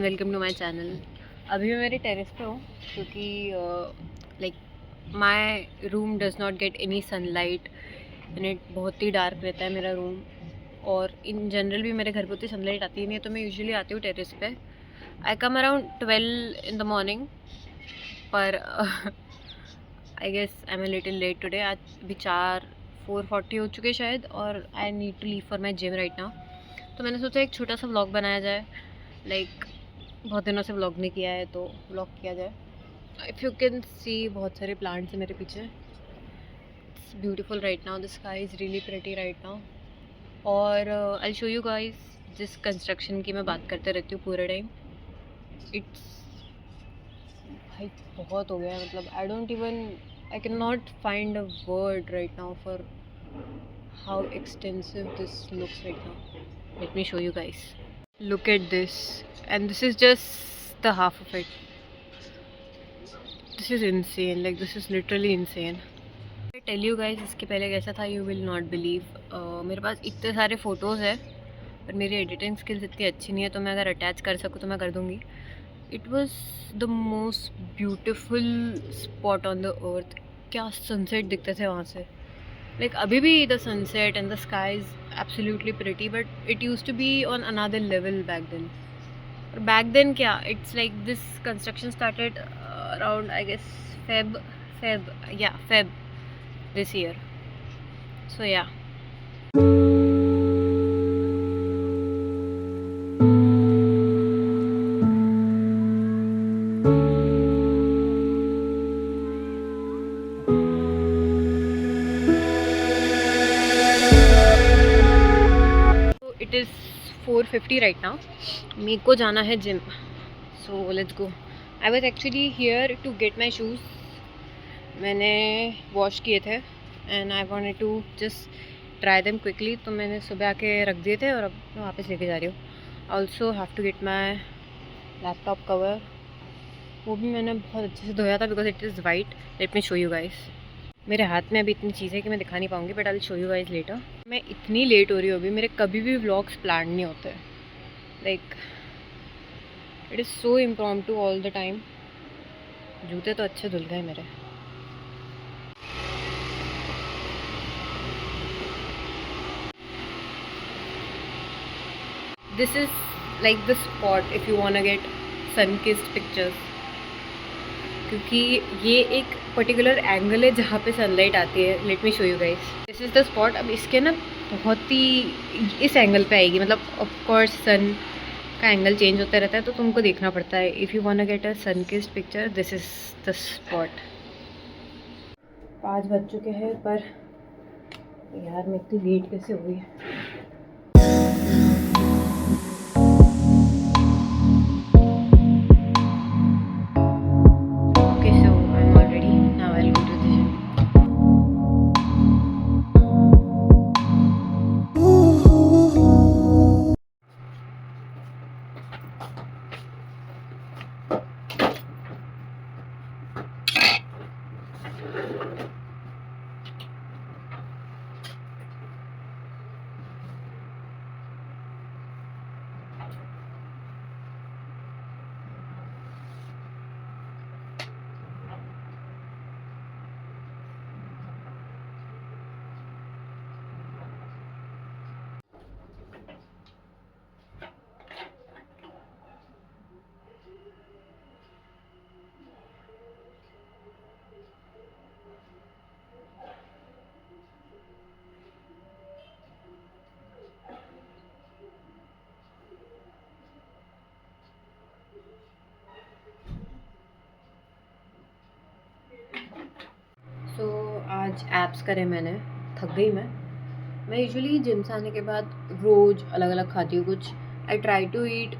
Welcome to my channel. अभी मैं मेरे टेरेस पे हूँ क्योंकि like my room does not get any sunlight and it बहुत ही डार्क रहता है मेरा रूम। और इन जनरल भी मेरे घर पे उतनी सनलाइट आती ही नहीं है, तो मैं यूजुअली आती हूँ टेरेस पे। I come around 12 in the morning, पर I guess I am a little late today. आज अभी 4:40 हो चुके शायद, और I need to leave for my gym right now. तो मैंने सोचा एक छोटा सा व्लॉग बनाया जाए। लाइक बहुत दिनों से व्लॉग नहीं किया है, तो व्लॉग किया जाए। इफ़ यू कैन सी, बहुत सारे प्लांट्स हैं मेरे पीछे। It's beautiful right now, the sky is really pretty right now. और आई शो यू गाइस जिस कंस्ट्रक्शन की मैं बात करते रहती हूँ पूरे टाइम। इट्स भाई बहुत हो गया है, मतलब I can not find a word right now for how extensive this looks right now. Let me show you guys, look at this, and this is just the half of it. This is insane, like this is literally insane. I tell you guys, इसके पहले कैसा था you will not believe. मेरे पास इतने सारे photos है, पर मेरी एडिटिंग स्किल्स इतनी अच्छी नहीं है, तो मैं अगर अटैच कर सकूँ तो मैं कर दूँगी। It was the most beautiful spot on the earth. क्या सनसेट दिखते थे वहाँ से। लाइक अभी भी the sunset and the sky is absolutely pretty, but it use to be on another level back then. Back then क्या, it's like this construction started around I guess Feb this year. So yeah. So it is 4:50 right now. मेरे को जाना है gym, so let's go. I was actually here to get my shoes. मैंने wash किए थे and I wanted to just try them quickly, तो मैंने सुबह आके रख दिए थे और अब मैं वापस लेके जा रही हूँ. Also have to get my laptop cover. वो भी मैंने बहुत अच्छे से धोया था because it is white. Let me show you guys. मेरे हाथ में अभी इतनी चीज़ है कि मैं दिखा नहीं पाऊँगी, but I will show you guys later. मैं इतनी लेट हो रही हूँ अभी, मेरे कभी भी व्लॉग्स प्लान नहीं होते. Like it is so impromptu all the time. जूते तो अच्छे धुल गए मेरे. This is like the spot if you want to get sun kissed pictures, क्योंकि ये एक पर्टिकुलर एंगल है जहाँ पे सनलाइट आती है. Let me show you guys. This is the spot. अब इसके ना बहुत ही इस एंगल पे आएगी, मतलब ऑफ कोर्स सन का एंगल चेंज होता रहता है, तो तुमको देखना पड़ता है. If you want to get a sun kissed picture, this is the spot. 5 बज चुके हैं, पर यार मैं इतनी लेट कैसे हुई. सो आज एब्स करे मैंने. थक गई मैं यूजुअली जिम से आने के बाद रोज़ अलग अलग खाती हूँ कुछ. I try to eat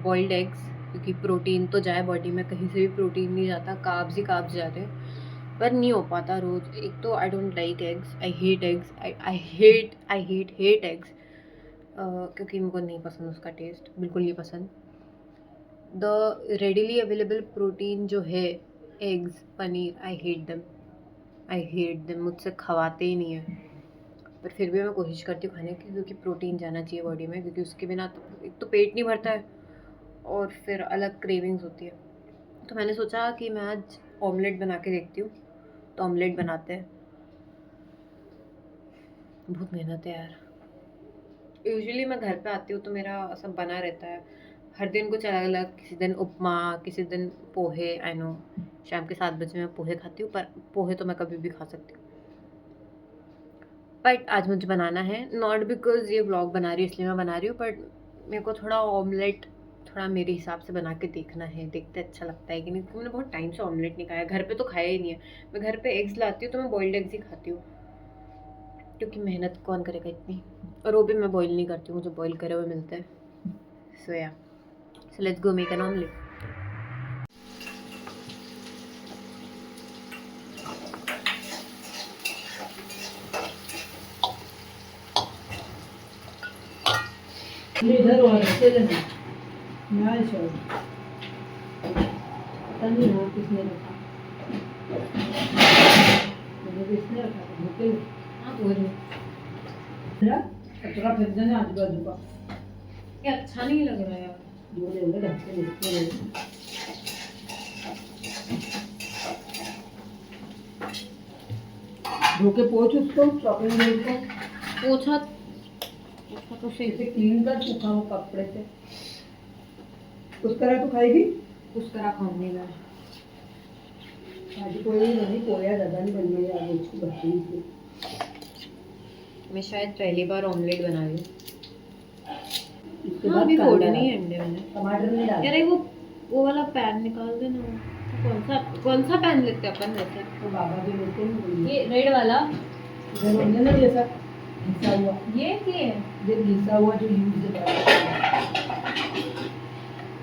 boiled eggs, क्योंकि प्रोटीन तो जाए बॉडी में. कहीं से भी प्रोटीन नहीं जाता, कार्ब्स ही कार्ब्स जाते हैं, पर नहीं हो पाता रोज़. एक तो I don't like eggs, I hate eggs, I hate eggs, क्योंकि मेरे को नहीं पसंद उसका टेस्ट, बिल्कुल नहीं पसंद. द रेडिली अवेलेबल प्रोटीन जो है, eggs, paneer, I hate them. मुझसे खवाते ही नहीं है, पर फिर भी मैं कोशिश करती हूँ खाने की, क्योंकि प्रोटीन जाना चाहिए बॉडी में, क्योंकि उसके बिना तो एक तो पेट नहीं भरता है, और फिर अलग क्रेविंग्स होती है। तो मैंने सोचा कि मैं आज ऑमलेट बना के देखती हूँ, तो ऑमलेट बनाते हैं। बहुत मेहनत है यार। यूजुअली मैं घर पे आती हूँ तो मेरा सब बना रहता है, हर दिन कुछ अलग अलग, किसी दिन उपमा, किसी दिन पोहे। आई नो शाम के 7 बजे मैं पोहे खाती हूँ, पर पोहे तो मैं कभी भी खा सकती हूँ। बट आज मुझे बनाना है, नॉट बिकॉज ये व्लॉग बना रही हूँ इसलिए मैं बना रही हूँ, बट मेरे को थोड़ा ऑमलेट थोड़ा मेरे हिसाब से बना के देखना है, देखते अच्छा लगता है कि नहीं, क्योंकि मैंने बहुत टाइम से ऑमलेट नहीं खाया, घर पे तो खाया ही नहीं है। मैं घर पे एग्स लाती हूँ तो मैं बॉइल्ड एग्स ही खाती हूँ, क्योंकि मेहनत कौन करेगा इतनी, और वो भी मैं बॉईल नहीं करती हूँ, मुझे बॉईल करे हुए मिलते हैं। सो या, so let's go make an omelette. इधर और चले ना यहाँ छोड़ पता नहीं यहाँ किसने रखा, मुझे किसने रखा भूखे हाँ बोल कचरा फेंक देना आजू बाजू का, ये अच्छा नहीं लग रहा है यार। जो लेंगे ढंग से लेके धोके पोंछ उसको चॉकलेट बोर्ड को पोछा तो सही इसे क्लीन कर सूखा हो कपड़े से। उस तरह तो खाएगी, उस तरह खाऊंगी मैं। आज कोई नहीं पोया ज़्यादा नहीं बन गई आज उसकी बच्ची से। मैं शायद पहली बार ऑमलेट बना रही हूँ। इसके हाँ, बाद अभी फोड़े कांदा नहीं है अंडे मैंने। टमाटर नहीं डाला। यार वो वाला पैन निकाल देना। कौन सा पैन लेते हैं अपन वैसे? तो बाबा भी लेते हैं ये रेड वाला। इधर होंगे ना जैसा घिसा हुआ, ये घिसा हुआ जो यूज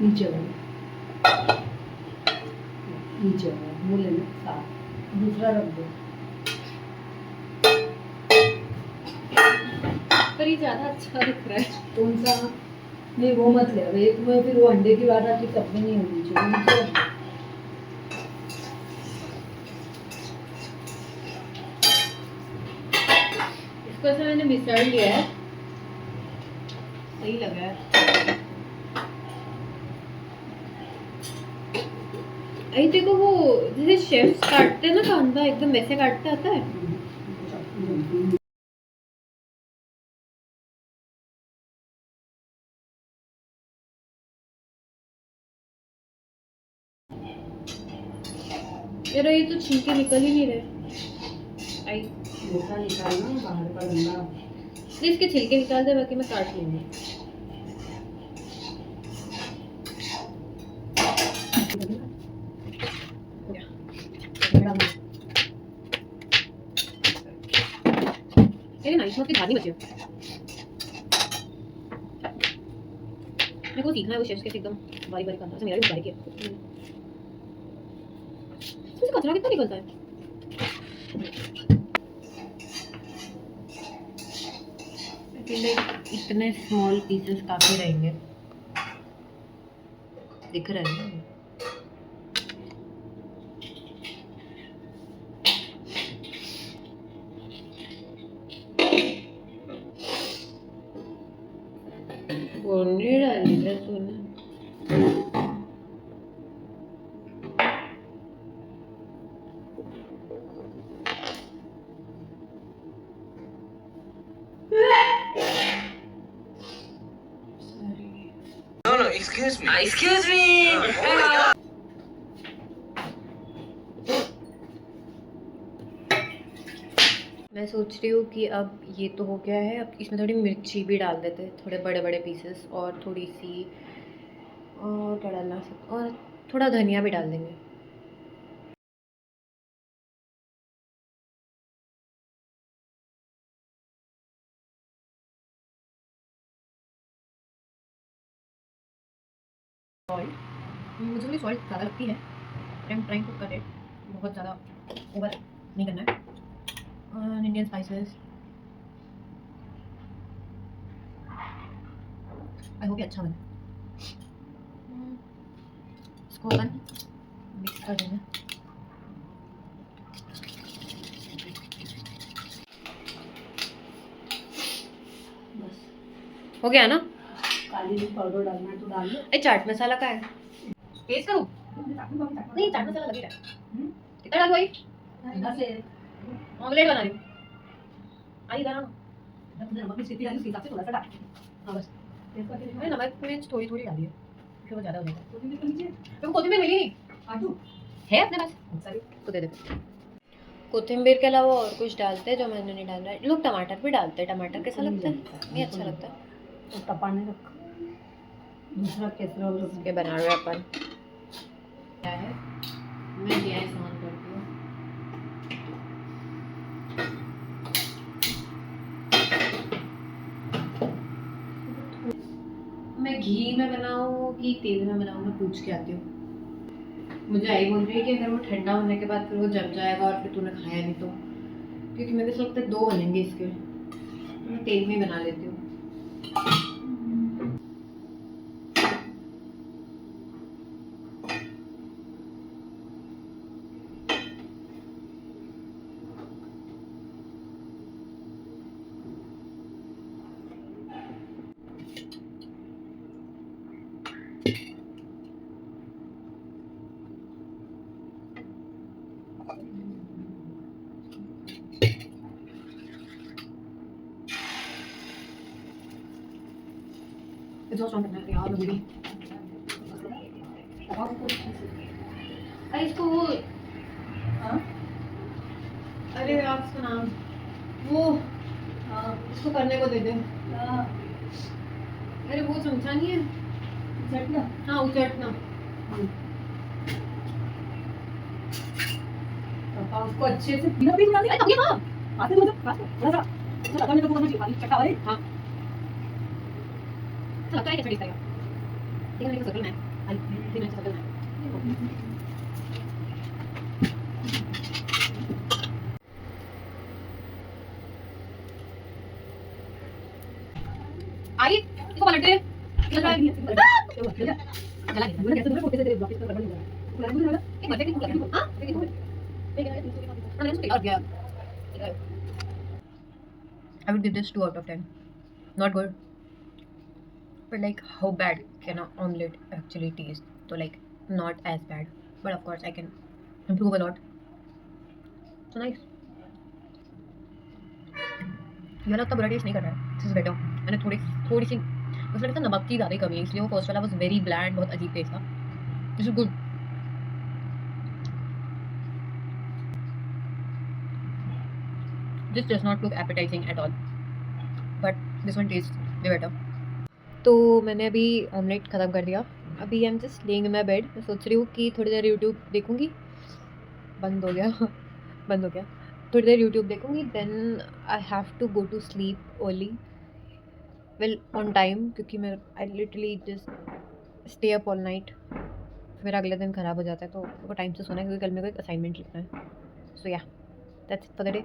नीचे वाला, नीचे वाला वो लेना साफ, दूसरा रख दो। पर ये ज्यादा अच्छा दिख रहा है। कौन सा? नहीं वो मत ले, एक में फिर वो अंडे की बात आती सब्जी नहीं होनी चाहिए। इसको ऐसे मैंने मिसळ लिया है, सही लगा है। अरे देखो वो जैसे शेफ्स काटते हैं ना कांदा, एकदम वैसे काटते आता है। यार ये तो छिलके निकल ही नहीं रहे। आई मोटा निकालना बाहर का गंदा। नहीं, इसके छिलके निकाल दे, बाकी मैं काट लूंगी। अरे नाइस, इसमें धार नहीं बचे। मेरे को सीखना है वो शेफ्स के एकदम बारी बारी करना। मेरा भी बारी किया। इसमें कचरा कितना निकलता है। आई फील लाइक इतने स्मॉल पीसेस काफी रहेंगे। दिख रहा है ना? डाली है तूने। No, excuse me. Excuse me. मैं सोच रही हूँ कि अब ये तो हो गया है, अब इसमें थोड़ी मिर्ची भी डाल देते हैं, थोड़े बड़े बड़े पीसेस, और थोड़ी सी, और क्या डालना, और थोड़ा धनिया भी डाल देंगे। मुझे भी सॉल्ट ज़्यादा लगती है, I am trying to cut it, बहुत ज़्यादा ओवर नहीं करना है। इंडियन स्पाइसेस, आई होप ये अच्छा बने। इसको अपन मिक्स कर देंगे। बस हो गया ना? काली मिर्च पाउडर डालना है तो डाल लो। ए चाट मसाला का है, टेस्ट करूँ? नहीं चाट मसाला लगी है। कितना डालूं भाई? बस ये ऑमलेट बना रही हूँ। आई डालो ना। नमक की स्थिति है उसके हिसाब से थोड़ा सा डाल। हाँ बस। मैंने नमक मिर्च थोड़ी थोड़ी डाली है, फिर वो ज़्यादा हो जाएगा। कोथिंबीर तो नीचे तो कोथिंबीर मिली नहीं आटू है अपने पास, सारी तो दे दे। कोथिंबीर के अलावा और कुछ डालते हैं जो मैंने नहीं डाला है। लोग टमाटर भी डालते हैं, टमाटर कैसा लगता है? नहीं अच्छा लगता है। तो तपाने रख। दूसरा केसरा और ये बना रहे हैं अपन। क्या है, मैं गैस ऑन करती हूँ। मैं घी में बनाऊँ कि तेल में बनाऊँ, मैं पूछ के आती हूँ। मुझे आई बोल रही है कि अगर वो ठंडा होने के बाद फिर वो जम जाएगा और फिर तूने खाया नहीं तो, क्योंकि मेरे को लगता है 2 बनेंगे इसके, तो मैं तेल में ही बना लेती हूँ। एग्जॉस्ट ऑन करना है यार मुझे भी। अरे इसको वो, हाँ अरे यार उसका नाम, वो हाँ इसको करने को दे दे। हाँ अरे वो चमचा नहीं है, चटना हाँ उचटना। तपा उसको अच्छे से बिना बीच डाल अरे तो ये हाँ आते तो थोड़ा सा तो लगाने को करना चाहिए पानी चट्टा वाले हाँ तो लगता है कि अच्छा दिखेगा। ठीक है मेरे को सर्कल में है, आई ठीक है सर्कल में है। आई इसको पलट दे। जला दे। एक मिनट एक मिनट हाँ एक minute I would give this 2 out of 10. Not good. But like how bad can an omelette actually taste? So like not as bad. But of course I can improve a lot. So nice. ये वाला उतना बुरा test नहीं कर रहा है. This is better. मैंने थोड़ी सी मुझे लगता है नमक की ज़्यादा कमी है, इसलिए वो फर्स्ट वाला was very bland, बहुत अजीब टेस्ट था. This is good. This does not look appetizing at all. But this one tastes way better. तो मैंने अभी ऑमलेट ख़त्म कर दिया. अभी I am just laying in my bed. मैं सोच रही हूँ कि थोड़ी देर यूट्यूब देखूँगी. बंद हो गया बंद हो गया. थोड़ी देर यूट्यूब देखूँगी. Then I have to go to sleep early, well on time, क्योंकि मैं I literally just stay up all night. मेरा अगले दिन ख़राब हो जाता है, तो मेरे को टाइम से सोना है क्योंकि कल मेरे को एक असाइनमेंट लिखना है. सो या that's it for the day.